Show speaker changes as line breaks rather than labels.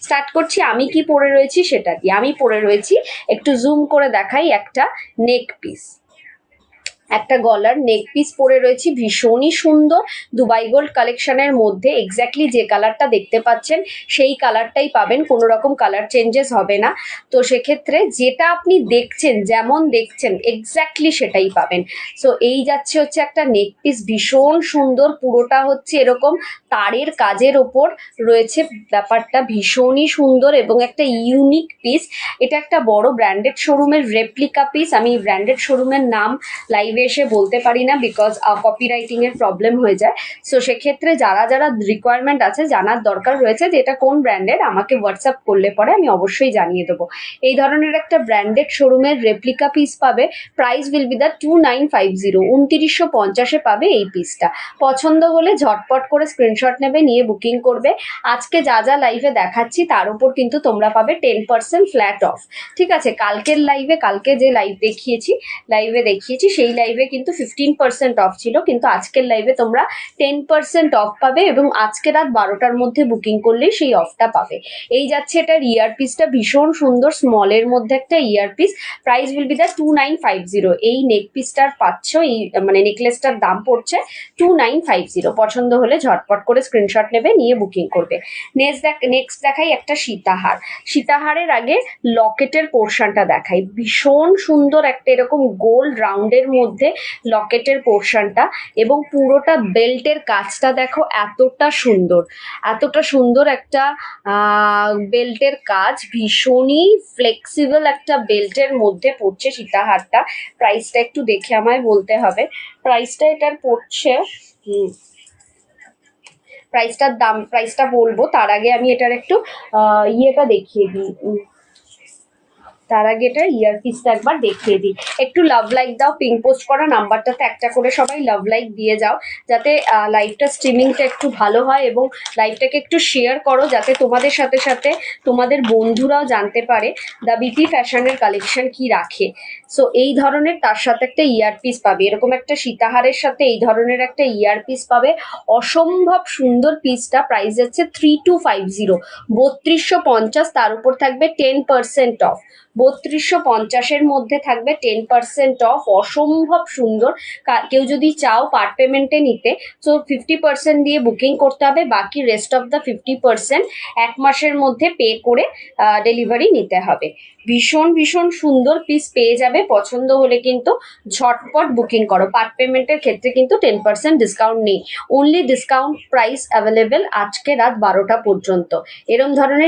Start করছি আমি কি পরে রয়েছি সেটা দিয়ে। আমি পরে রয়েছি, একটু জুম করে দেখাই, একটা নেক পিস, একটা গলার নেক পিস পরে রয়েছি, ভীষণই সুন্দর দুবাই গোল্ড কালেকশনের মধ্যে। এক্স্যাক্টলি যে কালারটা দেখতে পাচ্ছেন সেই কালারটাই পাবেন, কোনো রকম কালার চেঞ্জেস হবে না। তো সেক্ষেত্রে যেটা আপনি দেখছেন, যেমন দেখছেন এক্স্যাক্টলি সেটাই পাবেন। সো এই যাচ্ছে হচ্ছে একটা নেক পিস, ভীষণ সুন্দর, পুরোটা হচ্ছে এরকম তারের কাজের ওপর রয়েছে, ব্যাপারটা ভীষণই সুন্দর এবং একটা ইউনিক পিস। এটা একটা বড় ব্র্যান্ডেড শোরুমের রেপ্লিকা পিস। আমি ব্র্যান্ডেড শোরুমের নাম লাইভে এসে বলতে পারি না, বিকজ কপিরাইটিং এর প্রবলেম হয়ে যায়। সো সেক্ষেত্রে যারা যারা রিকোয়ারমেন্ট আছে, জানার দরকার রয়েছে যে এটা কোন ব্র্যান্ডের, আমাকে হোয়াটসঅ্যাপ করলে পরে আমি অবশ্যই জানিয়ে দেবো। এই ধরনের একটা ব্র্যান্ডেড শোরুমের রেপ্লিকা পিস পাবে, প্রাইস উইল বি দ্য 2950, 2950 পাবে এই পিসটা। পছন্দ হলে ঝটপট করে স্ক্রিনশট নেবে, নিয়ে বুকিং করবে। আজকে যা যা লাইভে দেখাচ্ছি তার উপর কিন্তু তোমরা পাবে 10% ফ্ল্যাট অফ। ঠিক আছে, কালকের লাইভে, কালকে যে লাইভে দেখিয়েছি সেই লাইভে কিন্তু 15% অফ ছিল, কিন্তু আজকের লাইভে তোমরা 10% অফ পাবে এবং আজকে রাত 12টার মধ্যে বুকিং করলেই সেই অফটা পাবে। এই যাচ্ছে এটার ইয়ার পিসটা, ভীষণ সুন্দর স্মলের মধ্যে একটা earpiece, price will be the 2950। এই নেক পিসটার পাচ্ছ, এই মানে নেকলেসটার দাম পড়ছে 2950। পছন্দ হলে ঝটপট করে স্ক্রিনশট নেবে, নিয়ে বুকিং করবে। নেক্সট দেখাই একটা সীতাহার। সীতাহারের আগে লকেটের পোর্শনটা দেখাই, ভীষণ সুন্দর একটা এরকম গোল রাউন্ডের মধ্যে লকেটের পোর্শনটা, এবং পুরোটা বেল্টের কাজটা দেখো, এতটা সুন্দর একটা বেল্টের কাজ, ভীষণই ফ্লেক্সিবল একটা বেল্টের মধ্যে পড়ছে সীতাহারটা। প্রাইসটা একটু দেখে আমায় বলতে হবে, প্রাইসটা এটার পড়ছে, প্রাইসটা বলবো তার আগে আমি এটার একটু ইয়েটা দেখিয়ে দিই, তার আগে এটার ইয়ার পিসটা একবার দেখিয়ে দিই। একটু লাভ লাইক দাও, পিঙ্ক পোস্ট করা নাম্বারটাতে একটা করে সবাই লাভ লাইক দিয়ে যাও, যাতে লাইভটা স্ট্রিমিংটা একটু ভালো হয়, এবং লাইভটাকে একটু শেয়ার করো যাতে তোমাদের সাথে সাথে তোমাদের বন্ধুরাও জানতে পারে দ্য বিপি ফ্যাশনের কালেকশন কি রাখে। সো এই ধরনের তার সাথে একটা ইয়ার পিস পাবে, এরকম একটা সীতাহারের সাথে এই ধরনের একটা ইয়ার পিস পাবে, অসম্ভব সুন্দর পিসটা। প্রাইস যাচ্ছে 3250, 3250, তার উপর থাকবে 10% অফ। 3250-এর মধ্যে থাকবে 10% অফ, অসম্ভব সুন্দর। কেউ যদি চাও পার্ট পেমেন্টে নিতে, তো 50% দিয়ে বুকিং করতে হবে, বাকি রেস্ট অফ দ্য 50% 1 মাসের মধ্যে পে করে ডেলিভারি নিতে হবে। ভীষণ সুন্দর পিস পেয়ে যাবে, পছন্দ হলে কিন্তু ঝটপট বুকিং করো। পার্ট পেমেন্টের ক্ষেত্রে কিন্তু 10% ডিসকাউন্ট নেই, অনলি ডিসকাউন্ট প্রাইস অ্যাভেলেবেল আজকে রাত 12টা পর্যন্ত। এরম ধরনের